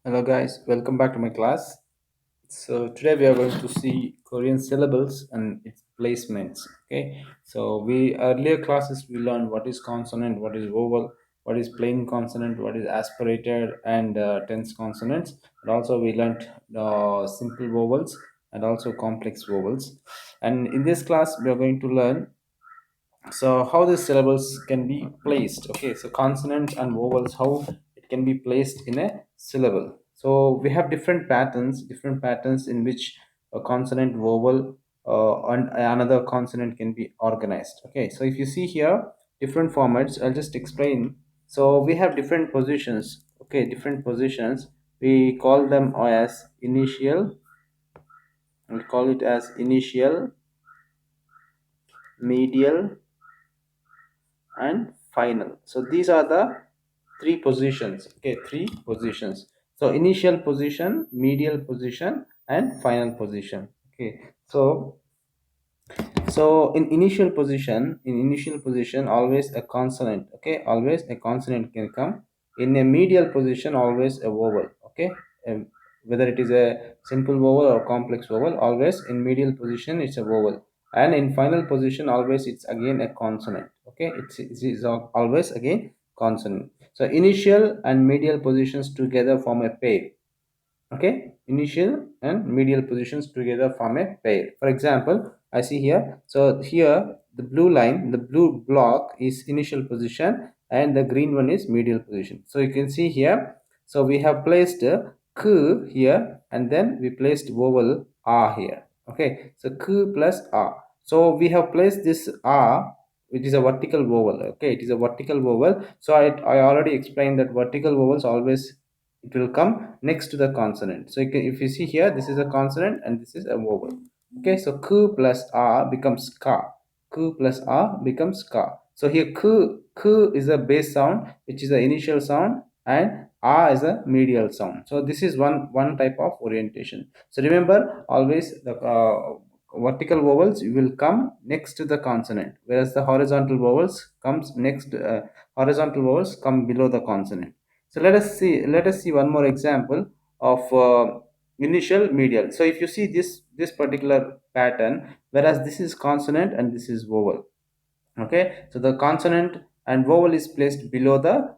Hello guys, welcome back to my class. So today we are going to see Korean syllables and its placements. Okay. So we earlier classes we learned what is consonant, what is vowel, what is plain consonant, what is aspirated and tense consonants. And also we learned simple vowels and also complex vowels. And in this class we are going to learn so how the syllables can be placed. Okay, so consonants and vowels, how it can be placed in a syllable. So we have different patterns in which a consonant, vowel, and another consonant can be organized. Okay, so if you see here different formats, I'll just explain. So we have different positions. Okay, different positions, we call them as initial. We call it as initial, medial, and final. So these are the three positions. Okay, three positions. So initial position, medial position, and final position. Okay, so in initial position always a consonant. Okay, always a consonant can come. In a medial position always a vowel. Okay, um, whether it is a simple vowel or complex vowel, always in medial position it's a vowel, and in final position always it's again a consonant. Okay, it is always again consonant. So initial and medial positions together form a pair. Okay, initial and medial positions together form a pair. For example, I see here, so here the blue line, the blue block is initial position and the green one is medial position. So you can see here, so we have placed k here and then we placed vowel a here. Okay, so k plus a, so we have placed this a, which is a vertical vowel. Okay, it is a vertical vowel. So I already explained that vertical vowels always, it will come next to the consonant. So if you see here, this is a consonant and this is a vowel. Okay, so k plus a becomes ka. K plus a becomes ka. So here k is a base sound, which is the initial sound, and a is a medial sound. So this is one type of orientation. So remember, always the vertical vowels will come next to the consonant, whereas the horizontal vowels come below the consonant. So let us see one more example of initial medial. So if you see this particular pattern, whereas this is consonant and this is vowel. Okay, so the consonant and vowel is placed below the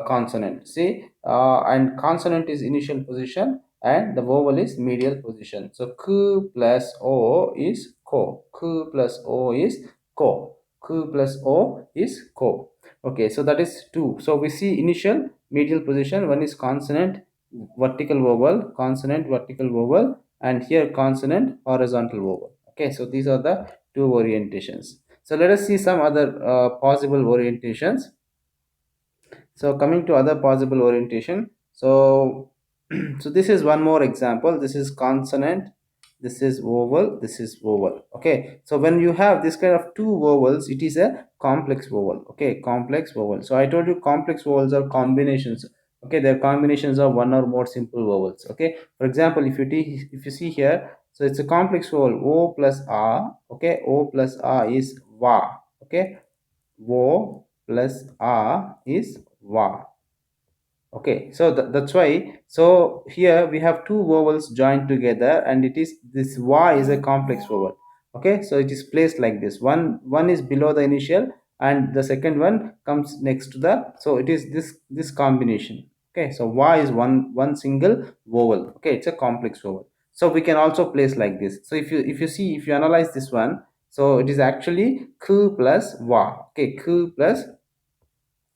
consonant. See, and consonant is initial position and the vowel is medial position. So k plus o is ko. K plus o is ko. K plus o is ko. Okay, so that is two. So we see initial, medial position. One is consonant, vertical vowel, consonant, vertical vowel, and here consonant, horizontal vowel. Okay, so these are the two orientations. So let us see some other possible orientations. So coming to other possible orientation, so so this is one more example. This is consonant, this is vowel, this is vowel. Okay, so when you have this kind of two vowels, it is a complex vowel. Okay, complex vowel. So I told you complex vowels are combinations. Okay, they're combinations of one or more simple vowels. Okay, for example, if you see here, so it's a complex vowel, o plus a. Okay, o plus a is va. Okay, wo plus a is va. Okay, so that's why, so here we have two vowels joined together and it is, this va is a complex vowel. Okay, so it is placed like this, one is below the initial and the second one comes next to the, so it is this combination. Okay, so va is one single vowel. Okay, it's a complex vowel. So we can also place like this. So if you analyze this one, so it is actually k plus va. Okay, k plus,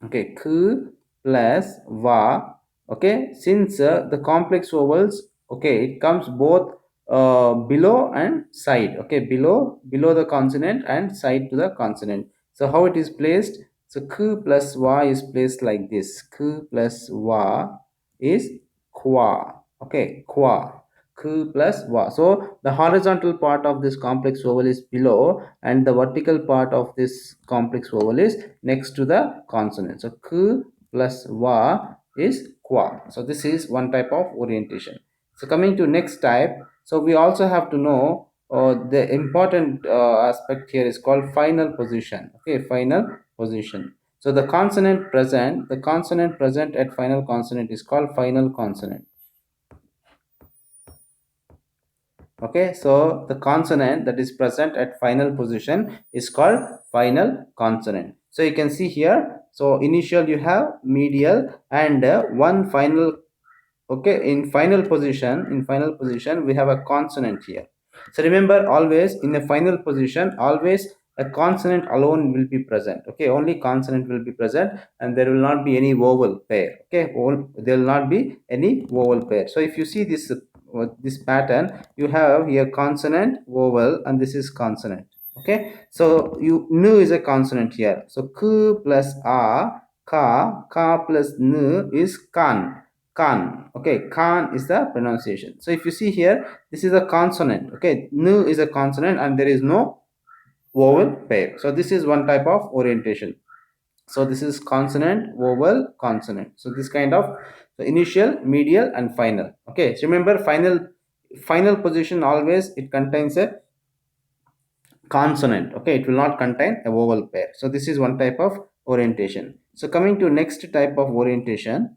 okay, k plus va. Okay, since the complex vowels, okay, it comes both below and side. Okay, below the consonant and side to the consonant. So how it is placed, so k plus va is placed like this. K plus va is qua. Okay, qua. K plus va. So the horizontal part of this complex vowel is below and the vertical part of this complex vowel is next to the consonant. So k plus va is qua. So this is one type of orientation. So coming to next type, so we also have to know the important aspect here is called final position. Okay, final position. So the consonant present at final consonant is called final consonant. Okay, so the consonant that is present at final position is called final consonant. So you can see here, so initial you have, medial, and one final. Okay, in final position we have a consonant here. So remember, always in a final position, always a consonant alone will be present. Okay, only consonant will be present, and there will not be any vowel pair. Okay, there will not be any vowel pair. So if you see this pattern, you have here consonant, vowel, and this is consonant. Okay, so nu is a consonant here. So k plus a, ka plus n is kan. Okay, kan is the pronunciation. So if you see here, this is a consonant. Okay, nu is a consonant and there is no vowel pair. So this is one type of orientation. So this is consonant, vowel, consonant. So this kind of, so initial, medial, and final. Okay, so remember, final position always it contains a consonant. Okay, it will not contain a vowel pair. So this is one type of orientation. So coming to next type of orientation.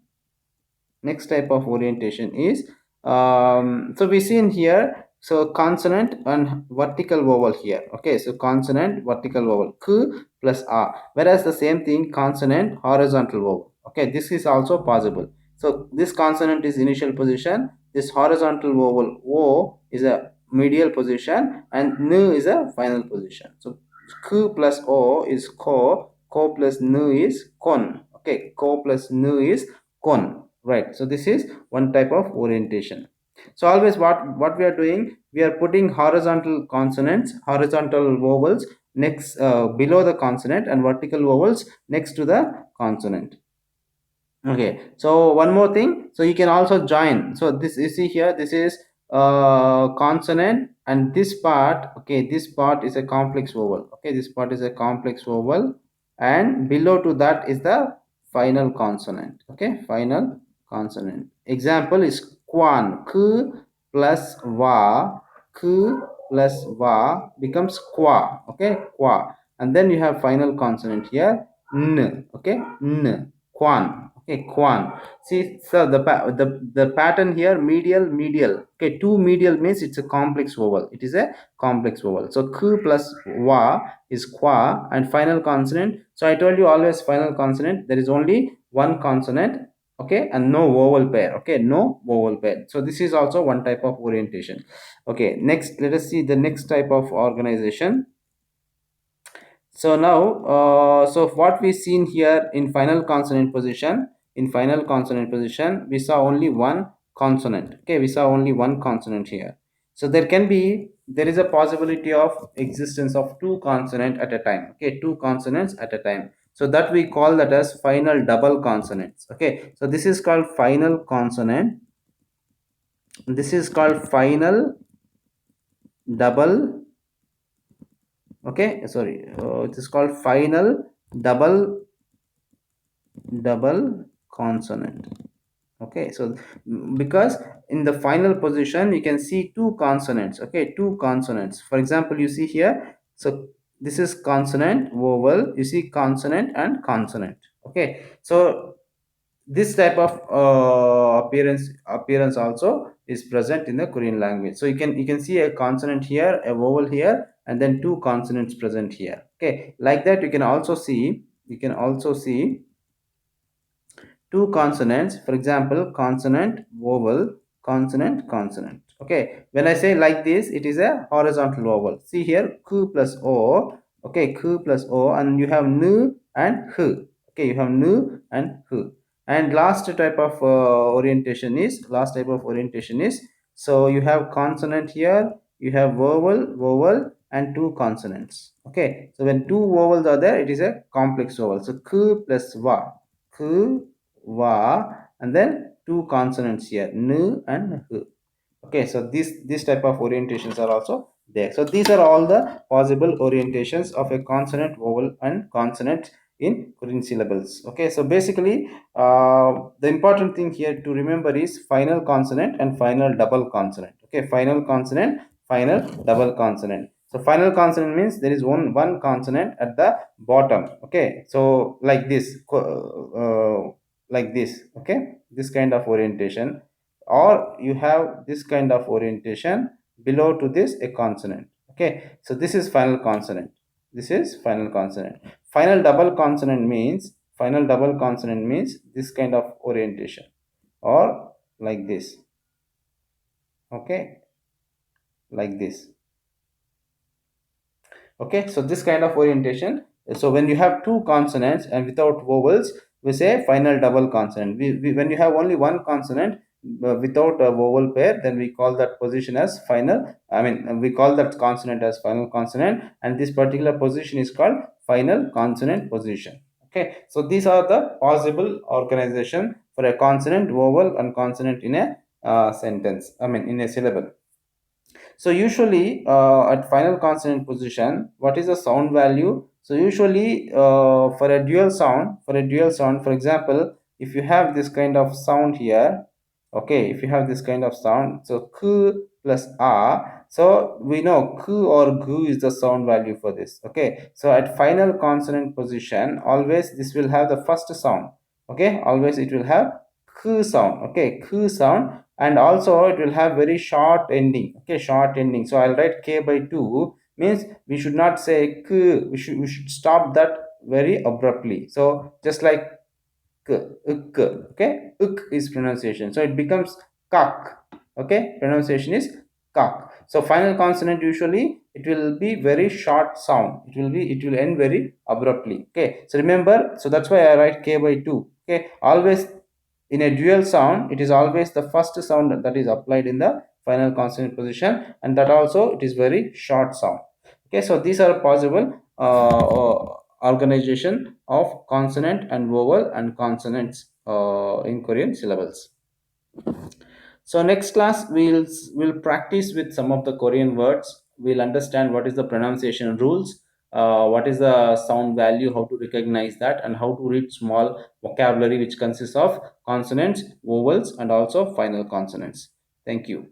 Next type of orientation is, so we see in here, so consonant and vertical vowel here. Okay, so consonant, vertical vowel, k plus a, whereas the same thing consonant, horizontal vowel. Okay, this is also possible. So this consonant is initial position, this horizontal vowel o is a medial position, and n is a final position. So k plus o is ko plus n is kon. Okay, ko plus n is kon. Right, so this is one type of orientation. So always what we are doing, we are putting horizontal consonants, horizontal vowels next, below the consonant, and vertical vowels next to the consonant. Okay, so one more thing, so you can also join. So this, you see here, this is consonant, and this part, okay, this part is a complex vowel. Okay, this part is a complex vowel, and below to that is the final consonant. Okay, final consonant. Example is kwan. K plus va, k plus va becomes kwa. Okay, kwa, and then you have final consonant here, n. Okay, n, kwan. Okay, kwan. See, so the pattern here, medial. Okay, two medial means it's a complex vowel. It is a complex vowel. So k plus wa is kwa, and final consonant. So I told you, always final consonant, there is only one consonant. Okay, and no vowel pair. Okay, no vowel pair. So this is also one type of orientation. Okay, next let us see the next type of organization. So now, so what we seen here in final consonant position, we saw only one consonant. Okay, we saw only one consonant here. So there is a possibility of existence of two consonant at a time. Okay, two consonants at a time. So that we call that as final double consonants. Okay, so this is called final consonant. This is called final double. Okay, sorry, it is called final double consonant. Okay, so because in the final position you can see two consonants. Okay, two consonants. For example, you see here, so this is consonant, vowel, you see consonant and consonant. Okay, so this type of appearance also is present in the Korean language. So you can see a consonant here, a vowel here, and then two consonants present here. Okay, like that you can also see two consonants. For example, consonant, vowel, consonant. Okay, when I say like this, it is a horizontal vowel. See here, k plus o. Okay, k plus o, and you have n and h. Okay, you have n and h. And last type of orientation is, so you have consonant here, you have vowel, and two consonants. Okay, so when two vowels are there, it is a complex vowel. So k plus va, k, va, and then two consonants here, n and h. Okay, so this type of orientations are also there. So these are all the possible orientations of a consonant, vowel, and consonant in Korean syllables. Okay, so basically the important thing here to remember is final consonant and final double consonant. Okay, final consonant, final double consonant. So final consonant means there is one consonant at the bottom. Okay, so like this, like this. Okay, this kind of orientation, or you have this kind of orientation below to this a consonant. Okay, so this is final consonant. This is final consonant. Final double consonant means this kind of orientation, or like this. Okay, like this. Okay, so this kind of orientation. So when you have two consonants and without vowels, we say final double consonant. When you have only one consonant without a vowel pair, then we call that position as final. I mean, we call that consonant as final consonant, and this particular position is called final consonant position. Okay, so these are the possible organization for a consonant, vowel, and consonant in a sentence. I mean, in a syllable. So usually at final consonant position, what is the sound value? So usually for example, if you have this kind of sound here, okay, if you have this kind of sound, so k plus a, so we know k or gu is the sound value for this. Okay, so at final consonant position, always this will have the first sound. Okay, always it will have k sound. Okay, k sound, and also it will have very short ending. Okay, short ending. So I'll write k by 2, means we should not say k, we should stop that very abruptly. So just like k, uk. Okay, uk is pronunciation, so it becomes kak. Okay, pronunciation is kak. So final consonant usually it will be very short sound, it will end very abruptly. Okay, so remember, so that's why I write k by 2. Okay, always in a dual sound, it is always the first sound that is applied in the final consonant position, and that also it is very short sound. Okay, so these are possible organization of consonant and vowel and consonants in Korean syllables. So next class we'll practice with some of the Korean words. We'll understand what is the pronunciation rules, what is the sound value, how to recognize that, and how to read small vocabulary which consists of consonants, vowels, and also final consonants. Thank you.